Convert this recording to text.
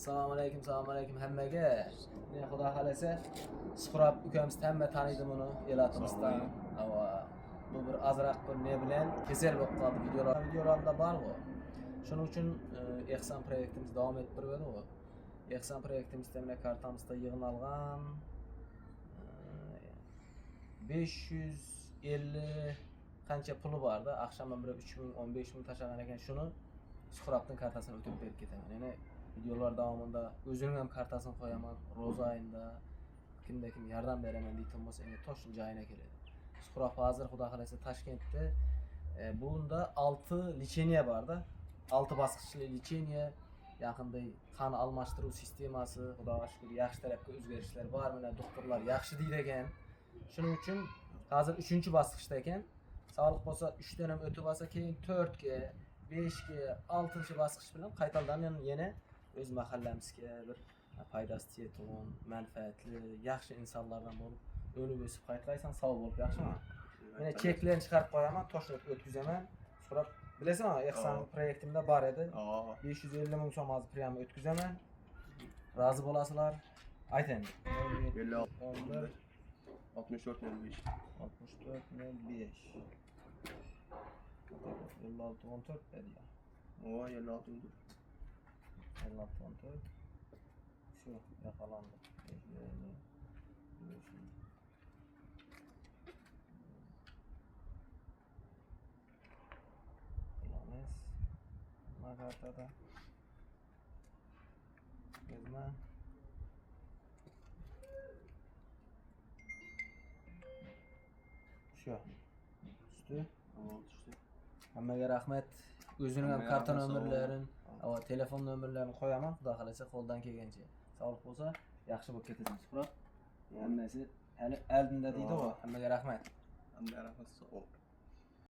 Assalomu alaykum hammaga. Men xudo xolasa Suhrab ukamizni hamma taniydi buni elatimizdan. Va bu bir azroq bir ne bilan kasal bo'lib qoldi videolarda bor bu. Shuning uchun Ehson proyektimiz davom etib turadi u. Ehson proyektimizda mana kartamizda yig'inalgan 550 qancha puli bordi. Akşam bir 3000 15000 tashlagan ekan, shuni Suhrabning kartasini o'tib berib ketaman. Ya'ni videolar davomında o'zimning ham kartasini qo'yaman. Ro'za oyida kimda kim yordam beraman deyotgan bo'lsa, endi toshning joyina keladi. Suhrab hozir xudo xolasa Toshkentda bunda 6 lecheniya borda. 6 bosqichli lecheniya, yaqinda qon almashtiruv sistemasi, xudoga shukr, yaxshi tarafga o'zgarishlar bor. Mana doktorlar yaxshi deydi ekan. Shuning uchun hozir 3-bosqichda ekan. Sog'liq bo'lsa 3 dan ham o'tib olsa, keyin 4 ga 5 ga 6-bosqich bilan qaytadan yana o'z mahallamizga bir foydasi tegadigan, manfaatli, yaxshi insonlardan bo'lib o'lib o'sib qaytlaysan, sog' bo'lib, yaxshimi? Meni cheklarni chiqarib qo'yaman, toshni o'tkazaman. So'rab, bilasizmi, Ehson proyektimda bor edi. 550 ming so'm hozir priyam o'tkazaman. Rozi bo'lasizlar? Ayting. 54 65 14 dedi ya. O 56 14. Şu yakalandı. Yalnız Makartada gezme şu üstü hammaga rahmat. O'zining ham karta nomerlarini, telefon nomerlarini qo'yaman. Xudo xolasa qo'ldan kelgancha. Sog'lik bo'lsa, yaxshi bo'lib ketasan. Suhrab. Hammasi hali oldinda deydi-ku. Hammaga rahmat. Hammaga rahmat.